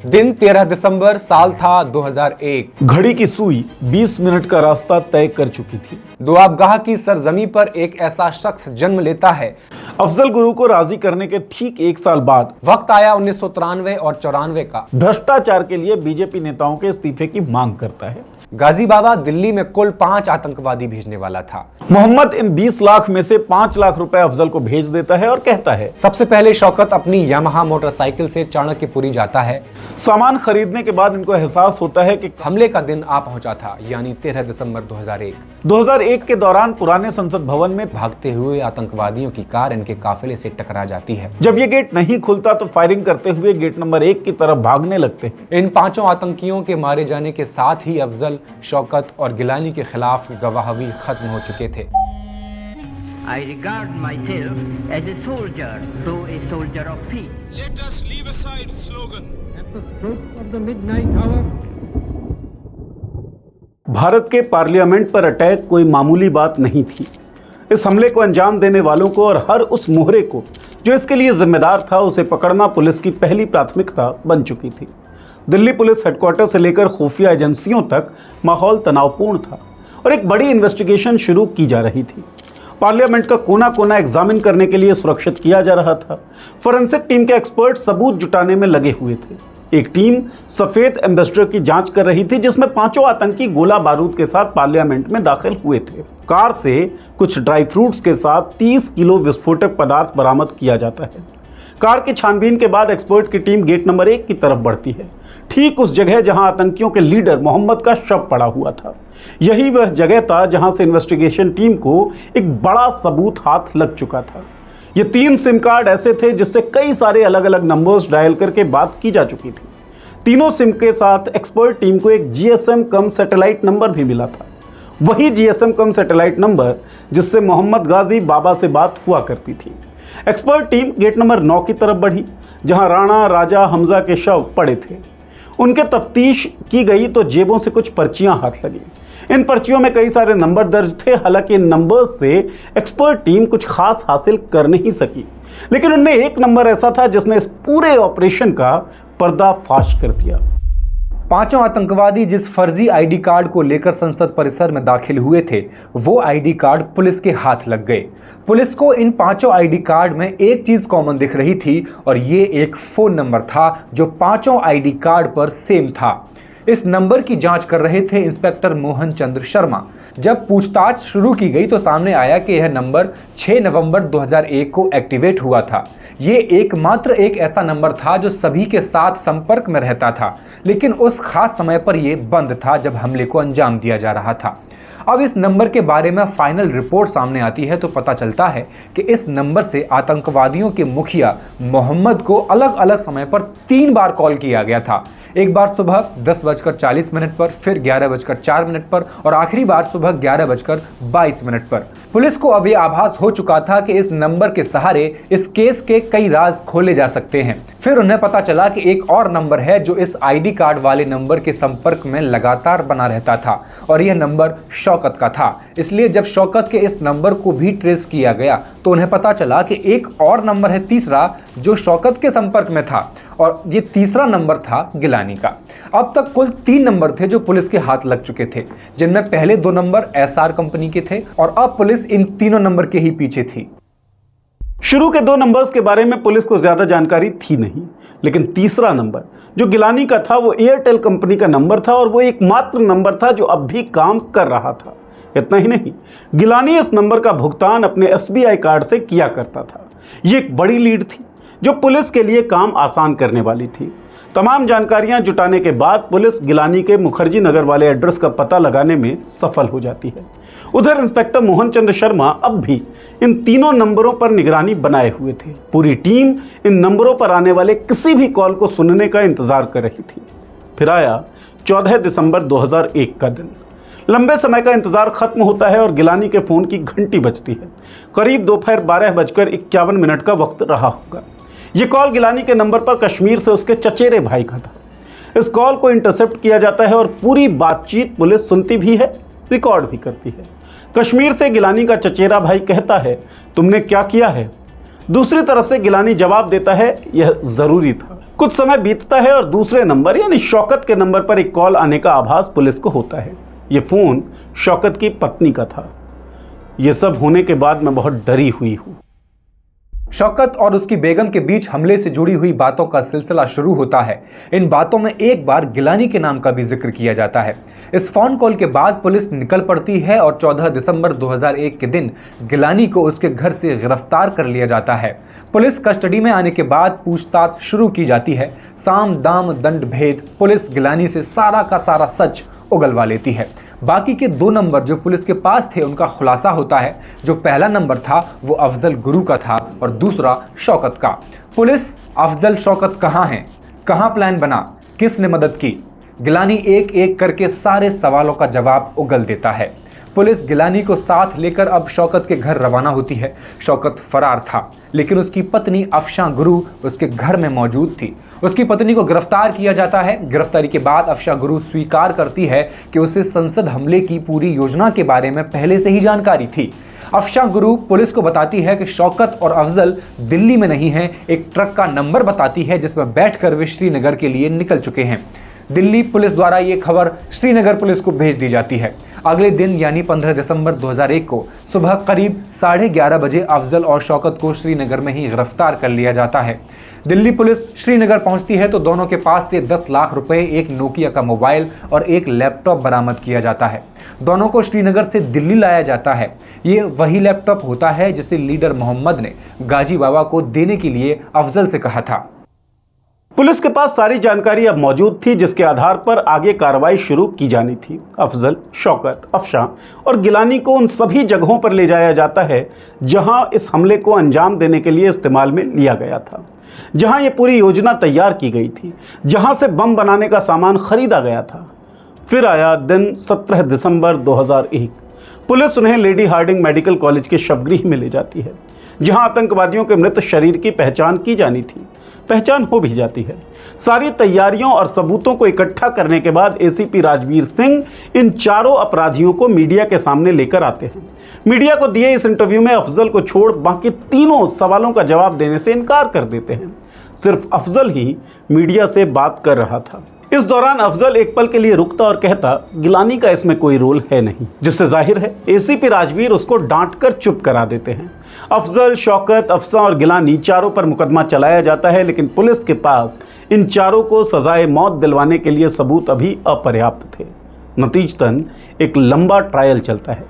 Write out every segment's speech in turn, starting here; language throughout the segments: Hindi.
दिन 13 दिसंबर, साल था 2001। घड़ी की सुई 20 मिनट का रास्ता तय कर चुकी थी। दुआबगाह की सरजमी पर एक ऐसा शख्स जन्म लेता है। अफजल गुरु को राजी करने के ठीक एक साल बाद वक्त आया 1993 और 94 का। भ्रष्टाचार के लिए बीजेपी नेताओं के इस्तीफे की मांग करता है। गाजी बाबा दिल्ली में कुल 5 आतंकवादी भेजने वाला था। मोहम्मद इन 20 लाख में से 5 लाख रुपए अफजल को भेज देता है और कहता है सबसे पहले शौकत अपनी यामाहा मोटरसाइकिल से चाणक्यपुरी जाता है। सामान खरीदने के बाद इनको एहसास होता है कि हमले का दिन आ पहुंचा था, यानी 13 दिसंबर 2001। 2001 के दौरान पुराने संसद भवन में भागते हुए आतंकवादियों की कार इनके काफिले से टकरा जाती है। जब ये गेट नहीं खुलता तो फायरिंग करते हुए गेट नंबर 1 की तरफ भागने लगते हैं। इन 5 आतंकियों के मारे जाने के साथ ही अफजल, शौकत और गिलानी के खिलाफ गवाही खत्म हो चुके थे। I regard myself as a soldier, though a soldier of peace. Let us leave aside slogan. At the stroke of the midnight hour, Bharat के पार्लियामेंट पर अटैक कोई मामूली बात नहीं थी। इस हमले को अंजाम देने वालों को और हर उस मोहरे को जो इसके लिए जिम्मेदार था, उसे पकड़ना पुलिस की पहली प्राथमिकता बन चुकी थी। दिल्ली पुलिस हेडक्वार्टर से लेकर खुफिया एजेंसियों तक माहौल तनावपूर्ण था और एक बड़ी इन्वेस्टिगेशन शुरू की जा रही थी। पार्लियामेंट का कोना कोना एग्जामिन करने के लिए सुरक्षित किया जा रहा था। फोरेंसिक टीम के एक्सपर्ट सबूत जुटाने में लगे हुए थे। एक टीम सफेद एम्बेसडर की जांच कर रही थी, जिसमें 5 आतंकी गोला बारूद के साथ पार्लियामेंट में दाखिल हुए थे। कार से कुछ ड्राई फ्रूट्स के साथ 30 किलो विस्फोटक पदार्थ बरामद किया जाता है। कार की छानबीन के बाद एक्सपर्ट की टीम गेट नंबर 1 की तरफ बढ़ती है, ठीक उस जगह जहां आतंकियों के लीडर मोहम्मद का शव पड़ा हुआ था। यही वह जगह था जहां से इन्वेस्टिगेशन टीम को एक बड़ा सबूत हाथ लग चुका था। ये 3 सिम कार्ड ऐसे थे जिससे कई सारे अलग अलग नंबर्स डायल करके बात की जा चुकी थी। तीनों सिम के साथ एक्सपर्ट टीम को एक जीएसएम कम सैटेलाइट नंबर भी मिला था। वही जीएसएम कम सैटेलाइट नंबर जिससे मोहम्मद गाजी बाबा से बात हुआ करती थी। एक्सपर्ट टीम गेट नंबर 9 की तरफ बढ़ी, जहां राणा, राजा, हमजा के शव पड़े थे। उनके तफ्तीश की गई तो जेबों से कुछ पर्चियां हाथ लगी। इन पर्चियों में कई सारे नंबर दर्ज थे। हालांकि इन नंबर्स से एक्सपर्ट टीम कुछ खास हासिल कर नहीं सकी, लेकिन उनमें एक नंबर ऐसा था जिसने इस पूरे ऑपरेशन का पर्दाफाश कर दिया। 5 आतंकवादी जिस फर्जी आईडी कार्ड को लेकर संसद परिसर में दाखिल हुए थे, वो आईडी कार्ड पुलिस के हाथ लग गए। पुलिस को इन 5 आईडी कार्ड में एक चीज कॉमन दिख रही थी और ये एक फोन नंबर था जो 5 आईडी कार्ड पर सेम था। इस नंबर की जांच कर रहे थे इंस्पेक्टर मोहन चंद्र शर्मा। जब पूछताछ शुरू की गई तो सामने आया कि यह नंबर 6 नवंबर 2001 को एक्टिवेट हुआ था। ये एकमात्र एक ऐसा नंबर था जो सभी के साथ संपर्क में रहता था, लेकिन उस खास समय पर यह बंद था जब हमले को अंजाम दिया जा रहा था। अब इस नंबर के बारे में फाइनल रिपोर्ट सामने आती है तो पता चलता है कि इस नंबर से आतंकवादियों के मुखिया मोहम्मद को अलग अलग समय पर 3 बार कॉल किया गया था। एक बार सुबह 10:40 पर, फिर 11:04 पर और आखिरी बार सुबह 11:22 पर। पुलिस को अब यह आभास हो चुका था कि इस नंबर के सहारे इस केस के कई राज खोले जा सकते हैं। फिर उन्हें पता चला कि एक और नंबर है जो इस आईडी कार्ड वाले नंबर के संपर्क में लगातार बना रहता था और यह नंबर शौकत का था। इसलिए जब शौकत के इस नंबर को भी ट्रेस किया गया तो उन्हें पता चला कि एक और नंबर है तीसरा जो शौकत के संपर्क में था और ये तीसरा नंबर था गिलानी का। अब तक कुल 3 नंबर थे जो पुलिस के हाथ लग चुके थे, जिनमें पहले 2 नंबर एसआर कंपनी के थे और अब पुलिस इन तीनों नंबर के ही पीछे थी। शुरू के 2 नंबर्स के बारे में पुलिस को ज्यादा जानकारी थी नहीं, लेकिन तीसरा नंबर जो गिलानी का था वो एयरटेल कंपनी का नंबर था और वो एकमात्र नंबर था जो अब भी काम कर रहा था। इतना ही नहीं, गिलानी इस नंबर का भुगतान अपने एसबीआई कार्ड से किया करता था। ये एक बड़ी लीड थी जो पुलिस के लिए काम आसान करने वाली थी। तमाम जानकारियां जुटाने के बाद पुलिस गिलानी के मुखर्जी नगर वाले एड्रेस का पता लगाने में सफल हो जाती है। उधर इंस्पेक्टर मोहन चंद्र शर्मा अब भी इन तीनों नंबरों पर निगरानी बनाए हुए थे। पूरी टीम इन नंबरों पर आने वाले किसी भी कॉल को सुनने का इंतजार कर रही थी। फिर आया 14 दिसंबर 2001 का दिन। लंबे समय का इंतजार खत्म होता है और गिलानी के फोन की घंटी बजती है। करीब दोपहर 12:51 का वक्त रहा होगा। ये कॉल गिलानी के नंबर पर कश्मीर से उसके चचेरे भाई का था। इस कॉल को इंटरसेप्ट किया जाता है और पूरी बातचीत पुलिस सुनती भी है, रिकॉर्ड भी करती है। कश्मीर से गिलानी का चचेरा भाई कहता है, तुमने क्या किया है? दूसरी तरफ से गिलानी जवाब देता है, यह जरूरी था। कुछ समय बीतता है और दूसरे नंबर यानी शौकत के नंबर पर एक कॉल आने का आभास पुलिस को होता है। ये फोन शौकत की पत्नी का था। यह सब होने के बाद मैं बहुत डरी हुई हूं। शौकत और उसकी बेगम के बीच हमले से जुड़ी हुई बातों का सिलसिला शुरू होता है। इन बातों में एक बार गिलानी के नाम का भी जिक्र किया जाता है। इस फोन कॉल के बाद पुलिस निकल पड़ती है और 14 दिसंबर 2001 के दिन गिलानी को उसके घर से गिरफ्तार कर लिया जाता है। पुलिस कस्टडी में आने के बाद पूछताछ शुरू की जाती है। साम दाम दंड भेद पुलिस गिलानी से सारा का सारा सच उगलवा लेती है। बाकी के 2 नंबर जो पुलिस के पास थे उनका खुलासा होता है। जो पहला नंबर था वो अफजल गुरु का था और दूसरा शौकत का। पुलिस अफजल शौकत कहाँ हैं, कहाँ प्लान बना, किसने मदद की, गिलानी एक एक करके सारे सवालों का जवाब उगल देता है। पुलिस गिलानी को साथ लेकर अब शौकत के घर रवाना होती है। शौकत फरार था लेकिन उसकी पत्नी अफशां गुरु उसके घर में मौजूद थी। उसकी पत्नी को गिरफ्तार किया जाता है। गिरफ्तारी के बाद अफशां गुरु स्वीकार करती है कि उसे संसद हमले की पूरी योजना के बारे में पहले से ही जानकारी थी। अफशां गुरु पुलिस को बताती है कि शौकत और अफजल दिल्ली में नहीं हैं। एक ट्रक का नंबर बताती है जिसमें बैठकर वे श्रीनगर के लिए निकल चुके हैं। दिल्ली पुलिस द्वारा ये खबर श्रीनगर पुलिस को भेज दी जाती है। अगले दिन यानी 15 दिसंबर 2001 को सुबह करीब 11:30 बजे अफजल और शौकत को श्रीनगर में ही गिरफ्तार कर लिया जाता है। दिल्ली पुलिस श्रीनगर पहुंचती है तो दोनों के पास से 10 लाख रुपए, एक नोकिया का मोबाइल और एक लैपटॉप बरामद किया जाता है। दोनों को श्रीनगर से दिल्ली लाया जाता है। ये वही लैपटॉप होता है जिसे लीडर मोहम्मद ने गाजी बाबा को देने के लिए अफजल से कहा था। पुलिस के पास सारी जानकारी अब मौजूद थी जिसके आधार पर आगे कार्रवाई शुरू की जानी थी। अफजल, शौकत, अफशां और गिलानी को उन सभी जगहों पर ले जाया जाता है जहां इस हमले को अंजाम देने के लिए इस्तेमाल में लिया गया था, जहां ये पूरी योजना तैयार की गई थी, जहां से बम बनाने का सामान खरीदा गया था। फिर आया दिन 17 दिसंबर 2001। पुलिस उन्हें लेडी हार्डिंग मेडिकल कॉलेज के शवगृह में ले जाती है जहां आतंकवादियों के मृत शरीर की पहचान की जानी थी। पहचान हो भी जाती है। सारी तैयारियों और सबूतों को इकट्ठा करने के बाद एसीपी राजवीर सिंह इन चारों अपराधियों को मीडिया के सामने लेकर आते हैं। मीडिया को दिए इस इंटरव्यू में अफजल को छोड़ बाकी तीनों सवालों का जवाब देने से इनकार कर देते हैं। सिर्फ अफजल ही मीडिया से बात कर रहा था। इस दौरान अफजल एक पल के लिए रुकता और कहता, गिलानी का इसमें कोई रोल है नहीं, जिससे जाहिर है एसीपी राजवीर उसको डांटकर चुप करा देते हैं। अफजल, शौकत, अफशां और गिलानी चारों पर मुकदमा चलाया जाता है लेकिन पुलिस के पास इन चारों को सजाए मौत दिलवाने के लिए सबूत अभी अपर्याप्त थे। नतीजतन एक लंबा ट्रायल चलता है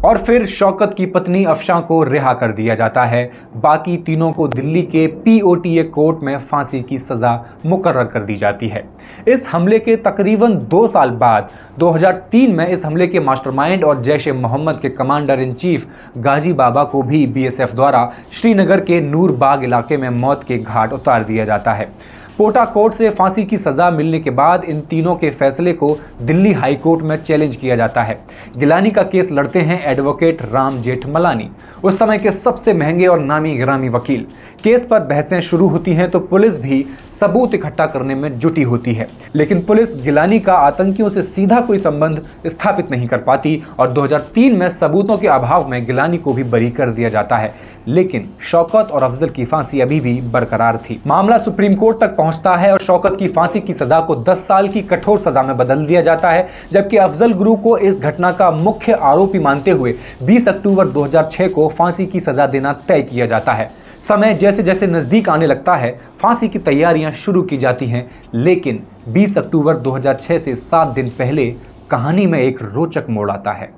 और फिर शौकत की पत्नी अफशां को रिहा कर दिया जाता है। बाकी तीनों को दिल्ली के पीओटीए कोर्ट में फांसी की सज़ा मुकर्रर कर दी जाती है। इस हमले के तकरीबन 2 साल बाद 2003 में इस हमले के मास्टरमाइंड और जैश ए मोहम्मद के कमांडर इन चीफ गाजी बाबा को भी बीएसएफ द्वारा श्रीनगर के नूर बाग इलाके में मौत के घाट उतार दिया जाता है। कोटा कोर्ट से फांसी की सज़ा मिलने के बाद इन तीनों के फैसले को दिल्ली हाई कोर्ट में चैलेंज किया जाता है। गिलानी का केस लड़ते हैं एडवोकेट राम जेठमलानी, उस समय के सबसे महंगे और नामी गिरामी वकील। केस पर बहसें शुरू होती हैं तो पुलिस भी सबूत इकट्ठा करने में जुटी होती है, लेकिन पुलिस गिलानी का आतंकियों से सीधा कोई संबंध स्थापित नहीं कर पाती और 2003 में सबूतों के अभाव में गिलानी को भी बरी कर दिया जाता है। लेकिन शौकत और अफजल की फांसी अभी भी बरकरार थी। मामला सुप्रीम कोर्ट तक पहुंचता है और शौकत की फांसी की सजा को 10 साल की कठोर सजा में बदल दिया जाता है, जबकि अफजल गुरु को इस घटना का मुख्य आरोपी मानते हुए 20 अक्टूबर 2006 को फांसी की सजा देना तय किया जाता है। समय जैसे जैसे नजदीक आने लगता है फांसी की तैयारियां शुरू की जाती हैं, लेकिन 20 अक्टूबर 2006 से 7 दिन पहले कहानी में एक रोचक मोड़ आता है।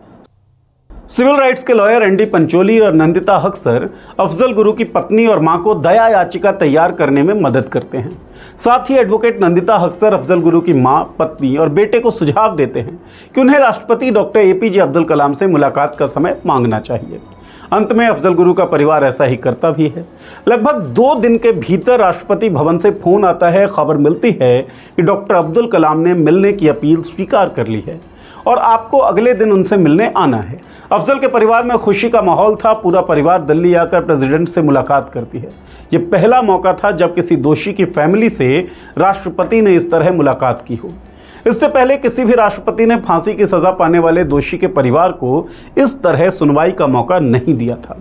सिविल राइट्स के लॉयर एनडी पंचोली और नंदिता हक्सर अफजल गुरु की पत्नी और मां को दया याचिका तैयार करने में मदद करते हैं। साथ ही एडवोकेट नंदिता हक्सर अफजल गुरु की मां, पत्नी और बेटे को सुझाव देते हैं कि उन्हें राष्ट्रपति डॉक्टर एपीजे अब्दुल कलाम से मुलाकात का समय मांगना चाहिए। अंत में अफजल गुरु का परिवार ऐसा ही करता भी है। लगभग 2 दिन के भीतर राष्ट्रपति भवन से फोन आता है। खबर मिलती है कि डॉक्टर अब्दुल कलाम ने मिलने की अपील स्वीकार कर ली है और आपको अगले दिन उनसे मिलने आना है। अफजल के परिवार में खुशी का माहौल था। पूरा परिवार दिल्ली आकर प्रेसिडेंट से मुलाकात करती है। ये पहला मौका था जब किसी दोषी की फैमिली से राष्ट्रपति ने इस तरह मुलाकात की हो। इससे पहले किसी भी राष्ट्रपति ने फांसी की सजा पाने वाले दोषी के परिवार को इस तरह सुनवाई का मौका नहीं दिया था।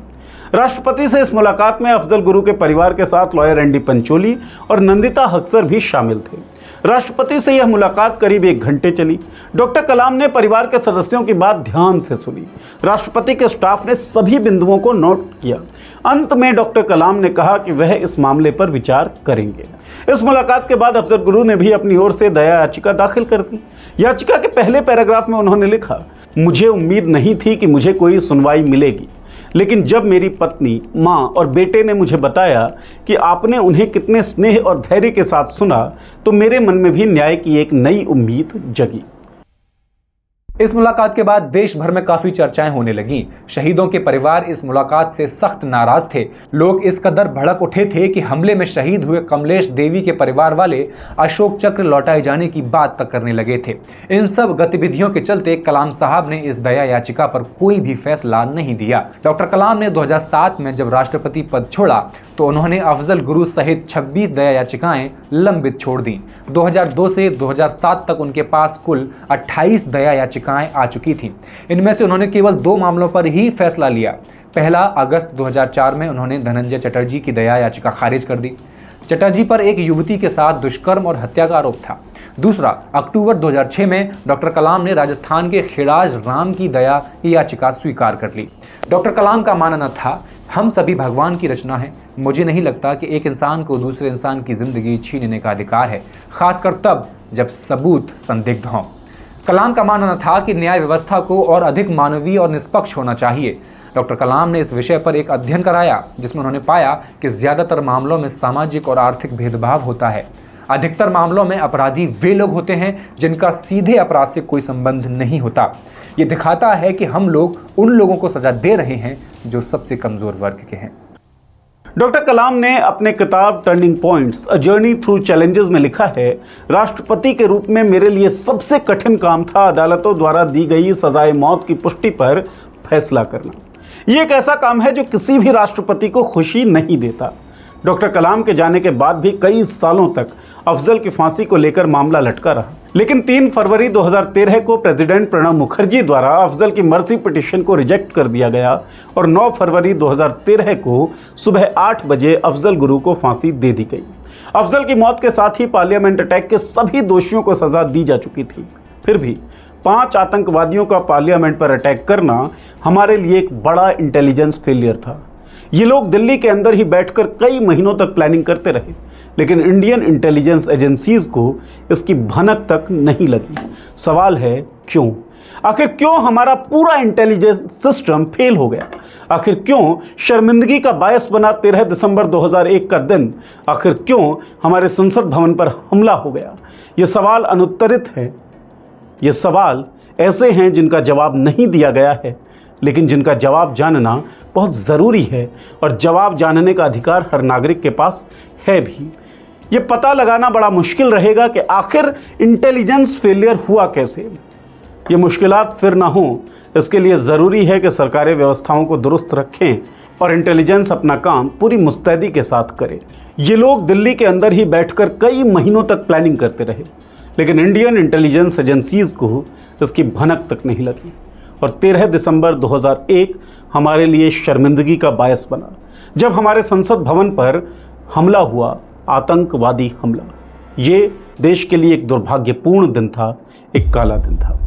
राष्ट्रपति से इस मुलाकात में अफजल गुरु के परिवार के साथ लॉयर एनडी पंचोली और नंदिता हक्सर भी शामिल थे। राष्ट्रपति से यह मुलाकात करीब 1 घंटे चली। डॉक्टर कलाम ने परिवार के सदस्यों की बात ध्यान से सुनी। राष्ट्रपति के स्टाफ ने सभी बिंदुओं को नोट किया। अंत में डॉक्टर कलाम ने कहा कि वह इस मामले पर विचार करेंगे। इस मुलाकात के बाद अफजल गुरु ने भी अपनी ओर से दया याचिका दाखिल कर दी। याचिका के पहले पैराग्राफ में उन्होंने लिखा, मुझे उम्मीद नहीं थी कि मुझे कोई सुनवाई मिलेगी, लेकिन जब मेरी पत्नी, माँ और बेटे ने मुझे बताया कि आपने उन्हें कितने स्नेह और धैर्य के साथ सुना, तो मेरे मन में भी न्याय की एक नई उम्मीद जगी। इस मुलाकात के बाद देश भर में काफी चर्चाएं होने लगीं। शहीदों के परिवार इस मुलाकात से सख्त नाराज थे। लोग इस कदर भड़क उठे थे कि हमले में शहीद हुए कमलेश देवी के परिवार वाले अशोक चक्र लौटाए जाने की बात तक करने लगे थे। इन सब गतिविधियों के चलते कलाम साहब ने इस दया याचिका पर कोई भी फैसला नहीं दिया। डॉक्टर कलाम ने 2007 में जब राष्ट्रपति पद छोड़ा तो उन्होंने अफजल गुरु सहित 26 दया याचिकाएं लंबित छोड़ दी। 2002 से 2007 तक उनके पास कुल 28 दया याचिकाएं आ चुकी थीं। इनमें से उन्होंने केवल 2 मामलों पर ही फैसला लिया। पहला अगस्त 2004 में उन्होंने धनंजय चटर्जी की दया याचिका खारिज कर दी। चटर्जी पर एक युवती के साथ दुष्कर्म और हत्या का आरोप था। दूसरा, अक्टूबर 2006 में डॉक्टर कलाम ने राजस्थान के खिराज राम की दया याचिका स्वीकार कर ली। डॉक्टर कलाम का मानना था, हम सभी भगवान की रचना है। मुझे नहीं लगता कि एक इंसान को दूसरे इंसान की जिंदगी छीनने का अधिकार है, खासकर तब जब सबूत संदिग्ध हों। कलाम का मानना था कि न्याय व्यवस्था को और अधिक मानवीय और निष्पक्ष होना चाहिए। डॉक्टर कलाम ने इस विषय पर एक अध्ययन कराया जिसमें उन्होंने पाया कि ज़्यादातर मामलों में सामाजिक और आर्थिक भेदभाव होता है। अधिकतर मामलों में अपराधी वे लोग होते हैं जिनका सीधे अपराध से कोई संबंध नहीं होता। ये दिखाता है कि हम लोग उन लोगों को सजा दे रहे हैं जो सबसे कमज़ोर वर्ग के हैं। डॉक्टर कलाम ने अपने किताब turning points a journey through challenges में लिखा है, राष्ट्रपति के रूप में मेरे लिए सबसे कठिन काम था अदालतों द्वारा दी गई सजाए मौत की पुष्टि पर फैसला करना। ये एक ऐसा काम है जो किसी भी राष्ट्रपति को खुशी नहीं देता। डॉक्टर कलाम के जाने के बाद भी कई सालों तक अफजल की फांसी को लेकर मामला लटका रहा, लेकिन 3 फरवरी 2013 को प्रेसिडेंट प्रणब मुखर्जी द्वारा अफजल की मर्सी पिटीशन को रिजेक्ट कर दिया गया और 9 फरवरी 2013 को सुबह 8 बजे अफजल गुरु को फांसी दे दी गई। अफजल की मौत के साथ ही पार्लियामेंट अटैक के सभी दोषियों को सजा दी जा चुकी थी। फिर भी 5 आतंकवादियों का पार्लियामेंट पर अटैक करना हमारे लिए एक बड़ा इंटेलिजेंस फेलियर था। ये लोग दिल्ली के अंदर ही बैठकर कई महीनों तक प्लानिंग करते रहे, लेकिन इंडियन इंटेलिजेंस एजेंसीज को इसकी भनक तक नहीं लगी। सवाल है क्यों? आखिर क्यों हमारा पूरा इंटेलिजेंस सिस्टम फेल हो गया? आखिर क्यों शर्मिंदगी का बायस बना 13 दिसंबर 2001 का दिन? आखिर क्यों हमारे संसद भवन पर हमला हो गया? ये सवाल अनुत्तरित हैं। ये सवाल ऐसे हैं जिनका जवाब नहीं दिया गया है, लेकिन जिनका जवाब जानना बहुत ज़रूरी है और जवाब जानने का अधिकार हर नागरिक के पास है भी। ये पता लगाना बड़ा मुश्किल रहेगा कि आखिर इंटेलिजेंस फेलियर हुआ कैसे। ये मुश्किलात फिर ना हों, इसके लिए ज़रूरी है कि सरकारें व्यवस्थाओं को दुरुस्त रखें और इंटेलिजेंस अपना काम पूरी मुस्तैदी के साथ करे। ये लोग दिल्ली के अंदर ही बैठकर कई महीनों तक प्लानिंग करते रहे, लेकिन इंडियन इंटेलिजेंस एजेंसीज को इसकी भनक तक नहीं लगी और 13 दिसंबर 2001 हमारे लिए शर्मिंदगी का बायस बना, जब हमारे संसद भवन पर हमला हुआ, आतंकवादी हमला। ये देश के लिए एक दुर्भाग्यपूर्ण दिन था, एक काला दिन था।